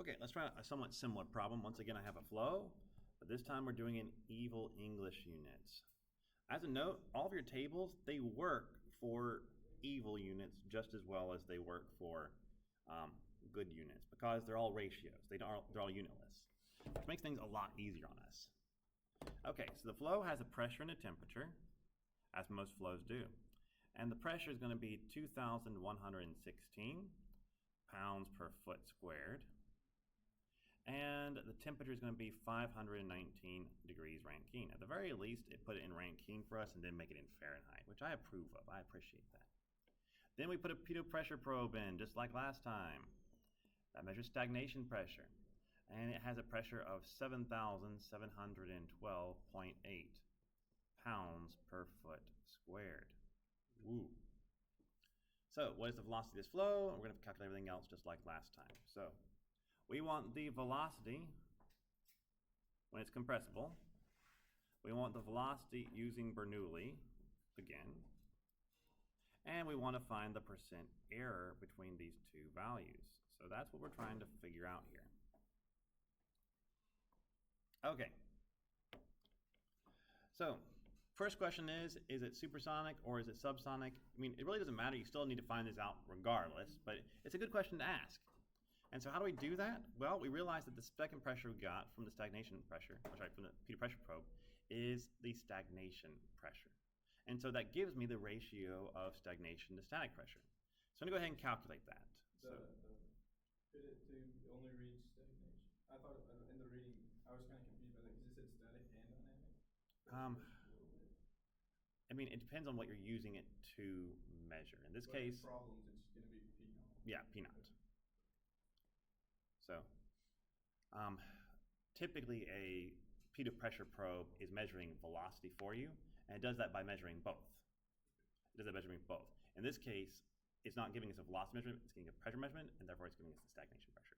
Okay, let's try a somewhat similar problem. Once again, I have a flow, but this time we're doing in evil English units. As a note, all of your tables, they work for evil units just as well as they work for good units because they're all ratios. They're all unitless, which makes things a lot easier on us. Okay, so the flow has a pressure and a temperature, as most flows do. And the pressure is going to be 2,116 pounds per foot squared. And the temperature is going to be 519 degrees Rankine. At the very least, it put it in Rankine for us and then make it in Fahrenheit, which I approve of. I appreciate that. Then we put a pitot pressure probe in, just like last time. That measures stagnation pressure. And it has a pressure of 7,712.8 pounds per foot squared. Woo. So what is the velocity of this flow? We're going to calculate everything else just like last time. So we want the velocity when it's compressible. We want the velocity using Bernoulli again. And we want to find the percent error between these two values. So that's what we're trying to figure out here. Okay. So first question is it supersonic or is it subsonic? I mean, it really doesn't matter. You still need to find this out regardless, but it's a good question to ask. And so how do we do that? Well, we realize that the second pressure we got from the stagnation pressure, from the pitot pressure probe, is the stagnation pressure. And so that gives me the ratio of stagnation to static pressure. So I'm going to go ahead and calculate that. Did it only read stagnation? I thought in the reading, I was kind of confused by that because it said static and dynamic. I mean, it depends on what you're using it to measure. In this case, problems, it's going to be P naught. Yeah, P naught. So typically a pitot pressure probe is measuring velocity for you, and it does that by measuring both. It does that by measuring both. In this case, it's not giving us a velocity measurement, it's giving a pressure measurement, and therefore it's giving us the stagnation pressure.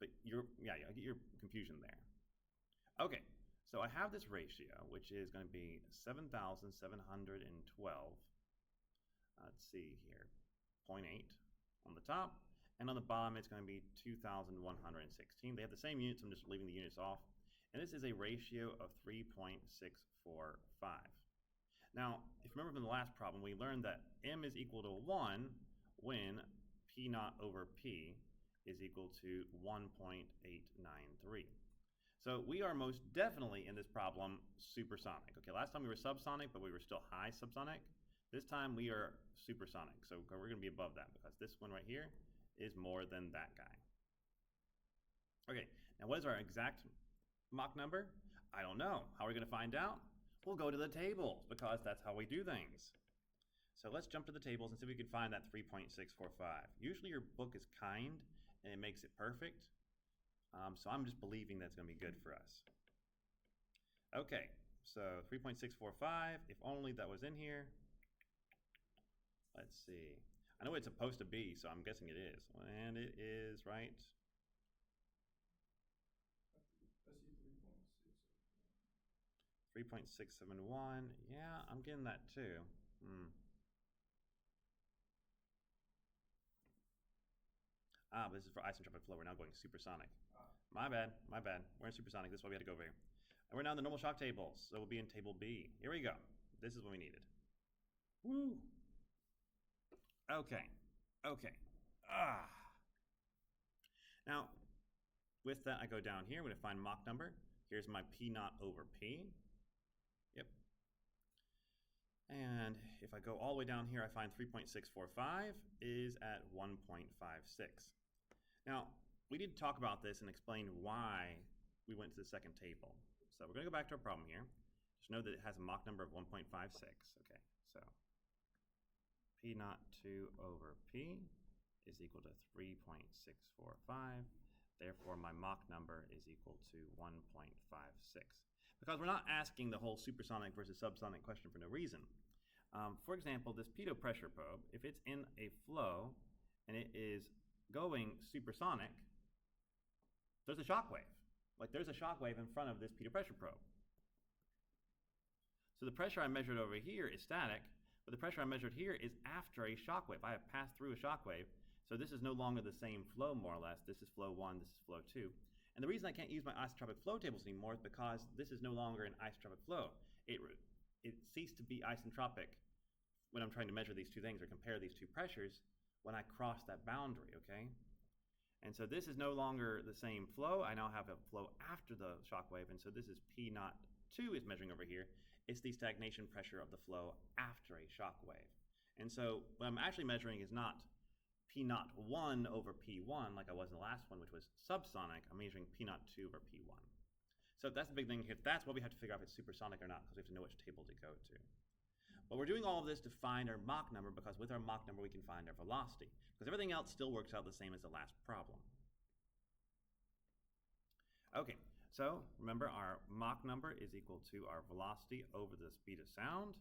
But I get your confusion there. Okay, so I have this ratio, which is going to be 7,712, let's see here, 0.8 on the top, and on the bottom it's going to be 2,116. They have the same units, I'm just leaving the units off. And this is a ratio of 3.645. Now, if you remember from the last problem, we learned that m is equal to 1 when P naught over P is equal to 1.893. So we are most definitely in this problem supersonic. Okay, last time we were subsonic, but we were still high subsonic. This time we are supersonic, so we're going to be above that because this one right here is more than that guy. Okay, now what is our exact Mach number? I don't know. How are we going to find out? We'll go to the tables because that's how we do things. So let's jump to the tables and see if we can find that 3.645. Usually your book is kind and it makes it perfect. So I'm just believing that's going to be good for us. Okay, so 3.645, if only that was in here. Let's see. I know it's supposed to be, so I'm guessing it is. And it is, right? I see 3.671. Yeah, I'm getting that too. But this is for isentropic flow. We're now going supersonic. My bad. We're in supersonic. This is why we had to go over here. And we're now in the normal shock tables. So we'll be in table B. Here we go. This is what we needed. Woo! Okay. Now, with that, I go down here. I'm going to find Mach number. Here's my P naught over P. Yep. And if I go all the way down here, I find 3.645 is at 1.56. Now, we need to talk about this and explain why we went to the second table. So we're going to go back to our problem here. Just know that it has a Mach number of 1.56. Okay, so P naught 2 over P is equal to 3.645. Therefore, my Mach number is equal to 1.56. Because we're not asking the whole supersonic versus subsonic question for no reason. For example, this pitot pressure probe, if it's in a flow and it is going supersonic, there's a shock wave. Like there's a shock wave in front of this pitot pressure probe. So the pressure I measured over here is static, but the pressure I measured here is after a shock wave. I have passed through a shock wave. So this is no longer the same flow, more or less. This is flow 1, this is flow 2. And the reason I can't use my isotropic flow tables anymore is because this is no longer an isotropic flow. It ceased to be isentropic when I'm trying to measure these two things or compare these two pressures when I cross that boundary, okay? And so this is no longer the same flow. I now have a flow after the shock wave, and so this is P naught 2 is measuring over here. It's the stagnation pressure of the flow after a shock wave. And so what I'm actually measuring is not P naught 1 over P1 like I was in the last one, which was subsonic. I'm measuring P naught 2 over P1. So that's the big thing here. That's what we have to figure out if it's supersonic or not, because we have to know which table to go to. But we're doing all of this to find our Mach number, because with our Mach number we can find our velocity, because everything else still works out the same as the last problem. Okay, so remember our Mach number is equal to our velocity over the speed of sound.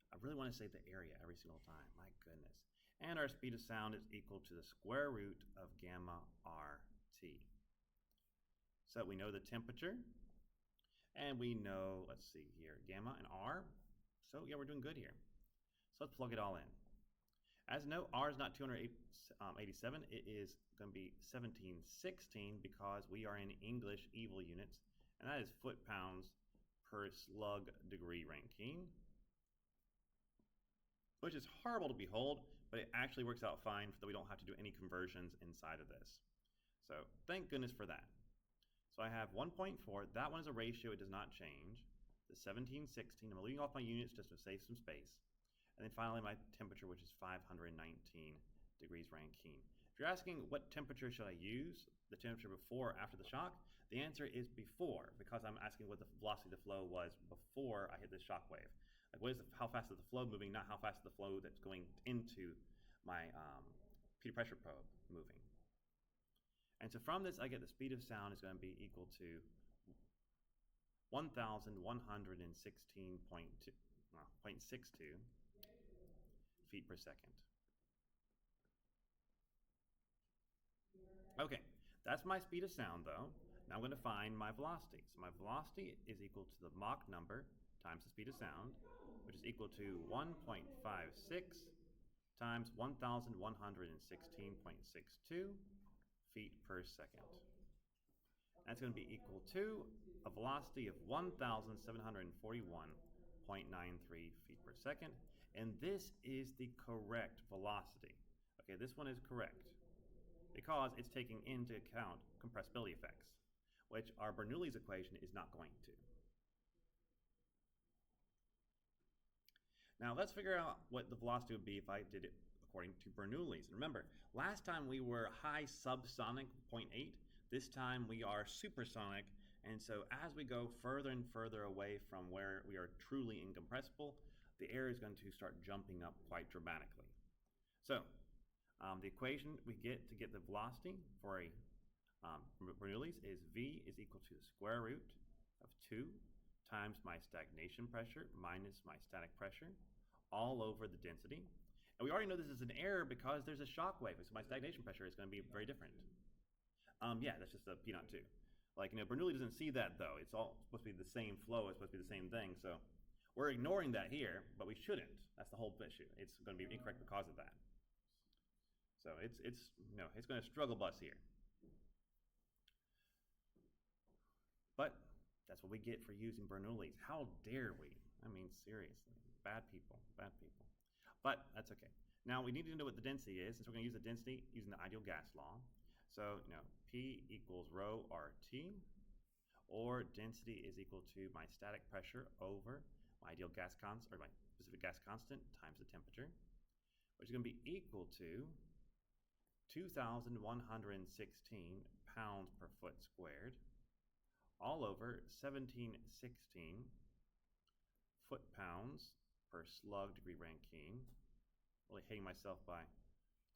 I really want to say the area every single time, my goodness. And our speed of sound is equal to the square root of gamma RT. So we know the temperature, and we know, let's see here, gamma and R. So yeah, we're doing good here. So let's plug it all in. As note, R is not 287, it is going to be 1716 because we are in English evil units, and that is foot-pounds per slug degree Rankine, which is horrible to behold, but it actually works out fine so that we don't have to do any conversions inside of this. So thank goodness for that. So I have 1.4, that one is a ratio, it does not change. The 1716, I'm leaving off my units just to save some space. And then finally my temperature, which is 519 degrees Rankine. If you're asking what temperature should I use, the temperature before or after the shock, the answer is before, because I'm asking what the velocity of the flow was before I hit this shock wave. Like how fast is the flow moving, not how fast is the flow that's going into my P pressure probe moving. And so from this I get the speed of sound is going to be equal to 1,116.62 feet per second. Okay, that's my speed of sound though. Now I'm going to find my velocity. So my velocity is equal to the Mach number times the speed of sound, which is equal to 1.56 times 1,116.62 feet per second. That's going to be equal to a velocity of 1,741.93 feet per second. And this is the correct velocity. Okay, this one is correct because it's taking into account compressibility effects, which our Bernoulli's equation is not going to. Now let's figure out what the velocity would be if I did it according to Bernoulli's. And remember, last time we were high subsonic, 0.8. This time we are supersonic, and so as we go further and further away from where we are truly incompressible, the air is going to start jumping up quite dramatically. So the equation we get to get the velocity for a Bernoulli's is V is equal to the square root of 2 times my stagnation pressure minus my static pressure all over the density. And we already know this is an error because there's a shock wave, so my stagnation pressure is going to be very different. Yeah, that's just a P naught 2. Like, Bernoulli doesn't see that though. It's all supposed to be the same flow, it's supposed to be the same thing. So we're ignoring that here, but we shouldn't. That's the whole issue. It's going to be incorrect because of that. So it's going to struggle bus here. But that's what we get for using Bernoulli's. How dare we? I mean, seriously. Bad people, bad people. But that's okay. Now we need to know what the density is, and so we're going to use the density using the ideal gas law. So, P equals rho RT, or density is equal to my static pressure over my ideal gas constant, or my specific gas constant times the temperature, which is going to be equal to 2,116 pounds per foot squared, all over 1716 foot-pounds per slug degree Rankine. Really hating myself by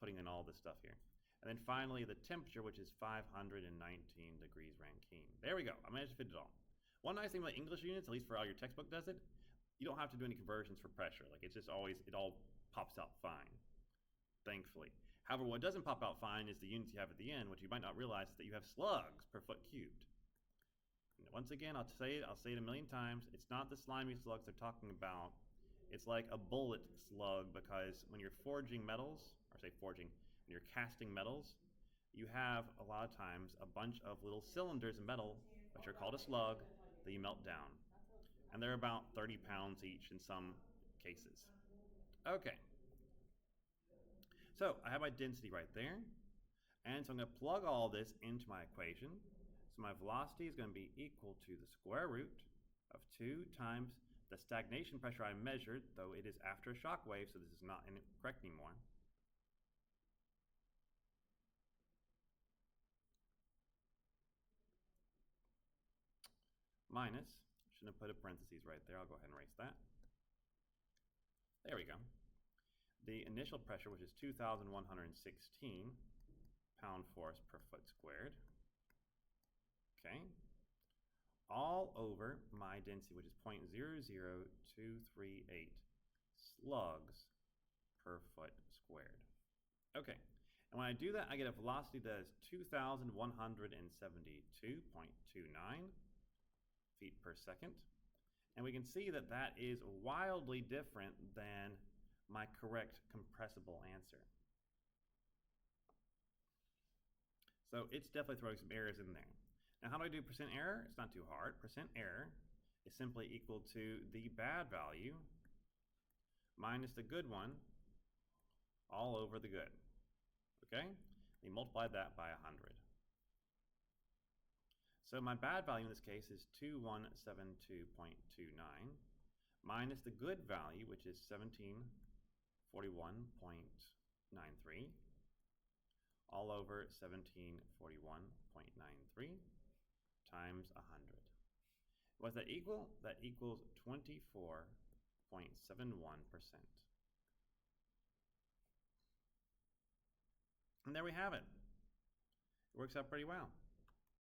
putting in all this stuff here. And then finally, the temperature, which is 519 degrees Rankine. There we go. I managed to fit it all. One nice thing about English units, at least for how your textbook does it, you don't have to do any conversions for pressure. Like, it's just always, it all pops out fine, thankfully. However, what doesn't pop out fine is the units you have at the end, which you might not realize is that you have slugs per foot cubed. And once again, I'll say it a million times. It's not the slimy slugs they're talking about. It's like a bullet slug, because when you're forging metals, or say forging, when when you're casting metals, you have a lot of times a bunch of little cylinders of metal, which are called a slug, that you melt down. And they're about 30 pounds each in some cases. Okay, so I have my density right there. And so I'm going to plug all this into my equation. So my velocity is going to be equal to the square root of 2 times the stagnation pressure I measured, though it is after a shock wave, so this is not incorrect anymore. Minus, shouldn't have put a parentheses right there, I'll go ahead and erase that. There we go. The initial pressure, which is 2,116 pound force per foot squared. Okay. All over my density, which is 0.00238 slugs per foot squared. Okay. And when I do that, I get a velocity that is 2,172.29 feet per second. And we can see that that is wildly different than my correct compressible answer. So it's definitely throwing some errors in there. Now, how do I do percent error? It's not too hard. Percent error is simply equal to the bad value minus the good one all over the good. Okay? We multiply that by 100. So my bad value in this case is 2172.29 minus the good value, which is 1741.93, all over 1741.93 times 100. What's that equal? That equals 24.71%. And there we have it. It works out pretty well.